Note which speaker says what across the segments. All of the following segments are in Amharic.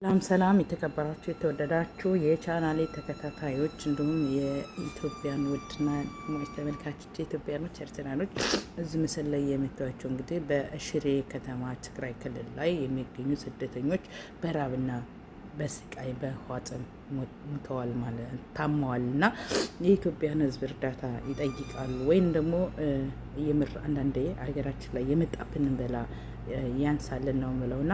Speaker 1: ሰላም ሰላም የተከበራችሁ የተወደዳችሁ የቻናሌ ተከታታዮች እንዲሁም የኢትዮጵያን ውድና ሞች ተመልካቾች ኢትዮጵያኖች ኤርትራኖች እዚህ ምስል ላይ የምታዩቸው እንግዲህ በሽሬ ከተማ ትግራይ ክልል ላይ የሚገኙ ስደተኞች በራብና በስቃይ በኋጥም ሞተዋል ማለት ታመዋልና የኢትዮጵያን ሕዝብ እርዳታ ይጠይቃሉ ወይም ደግሞ የምር አንዳንዴ ሀገራችን ላይ የመጣብንን በላ ያንሳልን ነው ምለውና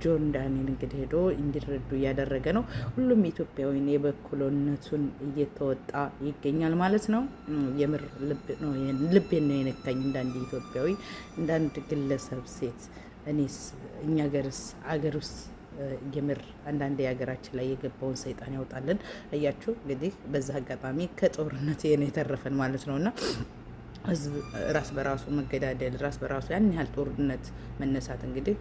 Speaker 1: ጆን ዳንኤል እንግዲህ ሄዶ እንዲረዱ እያደረገ ነው። ሁሉም ኢትዮጵያዊን የበኩልነቱን እየተወጣ ይገኛል ማለት ነው። የምር ልቤን ነው የነካኝ እንዳንድ ኢትዮጵያዊ እንዳንድ ግለሰብ ሴት እኔስ እኛ አገር ውስጥ የምር አንዳንድ የሀገራችን ላይ የገባውን ሰይጣን ያውጣልን። እያችሁ እንግዲህ በዛ አጋጣሚ ከጦርነት ነው የተረፈን ማለት ነውና ህዝብ ራስ በራሱ መገዳደል ራስ በራሱ ያን ያህል ጦርነት መነሳት እንግዲህ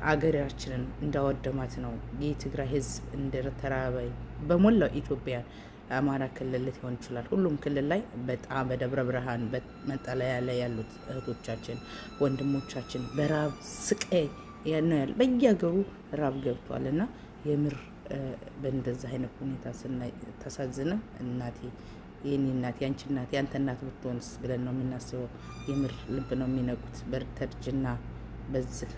Speaker 1: አገራችንን እንዳወደማት ነው። የትግራይ ህዝብ እንደተራበ በሞላው ኢትዮጵያ አማራ ክልል ሊሆን ይችላል። ሁሉም ክልል ላይ በጣም በደብረ ብርሃን መጠለያ ላይ ያሉት እህቶቻችን ወንድሞቻችን በራብ ስቃይ ነው ያለ በየሀገሩ ራብ ገብቷል እና የምር በእንደዚህ አይነት ሁኔታ ስናይ ተሳዝነ እናቴ የኔ እናት ያንቺ እናት ያንተ እናት ብትሆንስ ብለን ነው የምናስበው። የምር ልብ ነው የሚነቁት። በርተርጅና በዚህ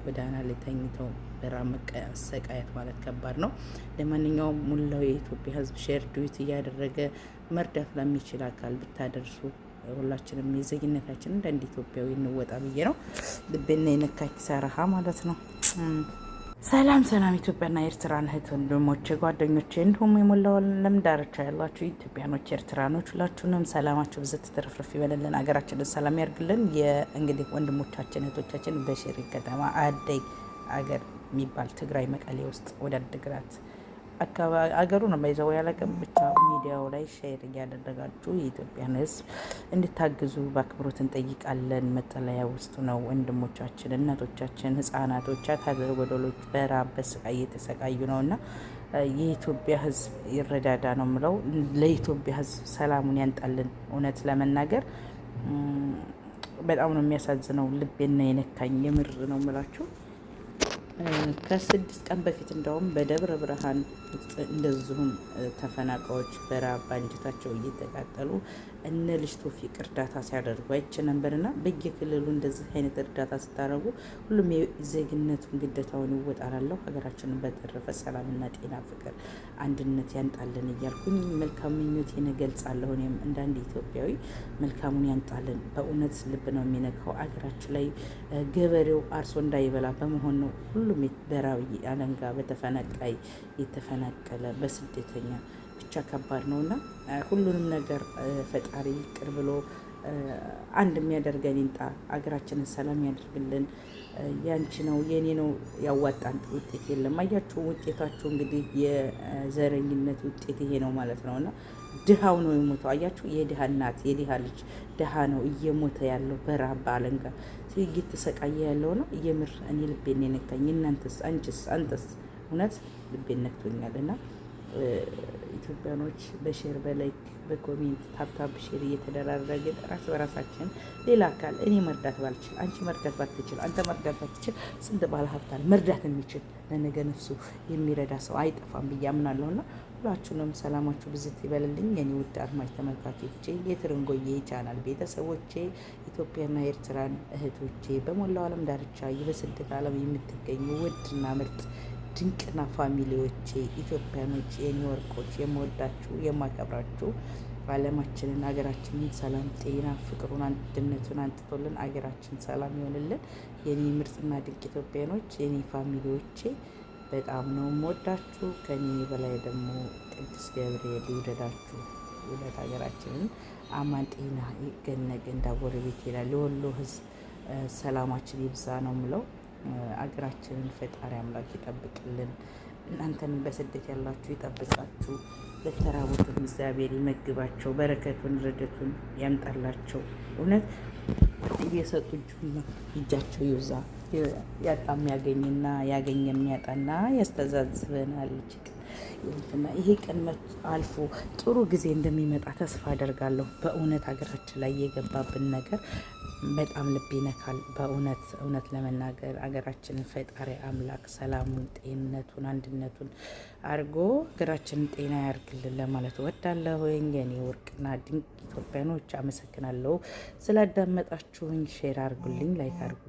Speaker 1: ጎዳና ላይ ተኝተው በራብ መሰቃየት ማለት ከባድ ነው። ለማንኛውም ሙላው የኢትዮጵያ ህዝብ ሼር ዱዊት እያደረገ መርዳት ለሚችል አካል ብታደርሱ ሁላችንም የዜግነታችን እንደ ኢትዮጵያዊ እንወጣ ብዬ ነው። ልቤና የነካች ሰራሃ ማለት ነው። ሰላም ሰላም ኢትዮጵያና ኤርትራን እህት ወንድሞቼ ጓደኞቼ እንዲሁም የሞላው ዓለም ዳርቻ ያላችሁ ኢትዮጵያኖች ኤርትራኖች ሁላችሁንም ሰላማችሁ ብዝት ትርፍርፍ ይበልልን፣ ሀገራችንን ሰላም ያርግልን። የእንግዲህ ወንድሞቻችን እህቶቻችን በሽሬ ከተማ አደይ አገር የሚባል ትግራይ መቀሌ ውስጥ ወደ አድግራት አካባቢ አገሩ ነው ባይዘው ያለቀም ብቻ ሚዲያው ላይ ሼር እያደረጋችሁ የኢትዮጵያን ህዝብ እንድታግዙ በአክብሮት እንጠይቃለን። መጠለያ ውስጥ ነው ወንድሞቻችን፣ እናቶቻችን፣ ህጻናቶች፣ አካል ጎደሎች በራብ በስቃይ እየተሰቃዩ ነውና የኢትዮጵያ ህዝብ ይረዳዳ ነው ምለው። ለኢትዮጵያ ህዝብ ሰላሙን ያንጣልን። እውነት ለመናገር በጣም ነው የሚያሳዝነው። ልቤና የነካኝ የምር ነው ምላችሁ። ከ6 ቀን በፊት እንደውም በደብረ ብርሃን ውስጥ እንደዚሁም ተፈናቃዮች በራብ አንጀታቸው እየተቃጠሉ እነ ልጅ ቶፊቅ እርዳታ ሲያደርጉ አይቼ ነበርና በየክልሉ እንደዚህ አይነት እርዳታ ስታደርጉ ሁሉም የዜግነቱን ግዴታውን ይወጣላለሁ። ሀገራችንን በተረፈ ሰላምና ጤና፣ ፍቅር፣ አንድነት ያንጣልን እያልኩኝ መልካም ምኞቴን እገልጻለሁ። እኔም እንዳንድ ኢትዮጵያዊ መልካሙን ያንጣልን። በእውነት ልብ ነው የሚነካው። አገራችን ላይ ገበሬው አርሶ እንዳይበላ በመሆን ነው ሁሉም በራብ አለንጋ በተፈናቃይ የተፈናቀለ በስደተኛ ብቻ ከባድ ነውና ሁሉንም ነገር ፈጣሪ ይቅር ብሎ አንድ የሚያደርገን ይንጣ። አገራችንን ሰላም ያደርግልን። ያንቺ ነው የኔ ነው ያዋጣን ውጤት የለም። አያችሁ ውጤታችሁ እንግዲህ የዘረኝነት ውጤት ይሄ ነው ማለት ነውና ድሃው ነው የሞተው። አያችሁ የድሃ እናት የድሃ ልጅ ድሃ ነው እየሞተ ያለው በረሃብ በአለንጋ እየተሰቃየ ያለው ነው። የምር እኔ ልቤን የነካኝ። እናንተስ አንተስ እውነት ልቤን ነክቶኛል። እና ኢትዮጵያኖች በሼር በላይክ በኮሜንት ታብታብ ሼር እየተደራረግን ራስ በራሳችን ሌላ አካል እኔ መርዳት ባልችል አንቺ መርዳት ባትችል አንተ መርዳት ባትችል ስንት ባለ ሀብታል መርዳት የሚችል ለነገ ነፍሱ የሚረዳ ሰው አይጠፋም ብዬ አምናለሁና ሁላችሁንም ሰላማችሁ ብዝት ይበልልኝ። የኔ ውድ አድማጭ ተመልካቾቼ የትርንጎዬ ቻናል ቤተሰቦቼ ኢትዮጵያና ኤርትራን እህቶቼ በሞላው ዓለም ዳርቻ በስደት ዓለም የምትገኙ ውድና ምርጥ ድንቅና ፋሚሊዎቼ ኢትዮጵያኖች የኔ ወርቆች የምወዳችሁ የማከብራችሁ ዓለማችንን ሀገራችንን ሰላም ጤና ፍቅሩን አንድነቱን አንጥቶልን አገራችን ሰላም ይሆንልን። የኔ ምርጥና ድንቅ ኢትዮጵያኖች የኔ ፋሚሊዎቼ በጣም ነው የምወዳችሁ። ከኔ በላይ ደግሞ ቅዱስ ገብርኤል ይውደዳችሁ። ውለት ሀገራችንን አማን ጤና ይገነግ እንዳጎረቤት ይላል። የወሎ ህዝብ ሰላማችን ይብዛ ነው ምለው። አገራችንን ፈጣሪ አምላክ ይጠብቅልን። እናንተንም በስደት ያላችሁ ይጠብቃችሁ። ለተራቡትን እግዚአብሔር ይመግባቸው። በረከቱን ረድኤቱን ያምጣላቸው። እውነት እየሰጡ እጃቸው ይብዛ። ያጣም ያገኝና ያገኘ የሚያጣና ያስተዛዝበናል። ይሄ ቀን አልፎ ጥሩ ጊዜ እንደሚመጣ ተስፋ አደርጋለሁ። በእውነት ሀገራችን ላይ የገባብን ነገር በጣም ልብ ይነካል። እውነት ለመናገር አገራችንን ፈጣሪ አምላክ ሰላሙን፣ ጤንነቱን፣ አንድነቱን አድርጎ ሀገራችንን ጤና ያርግልን ለማለት ወዳለሁ። የኔ ወርቅና ድንቅ ኢትዮጵያኖች አመሰግናለሁ ስላዳመጣችሁኝ። ሼር አርጉልኝ፣ ላይክ አርጉ።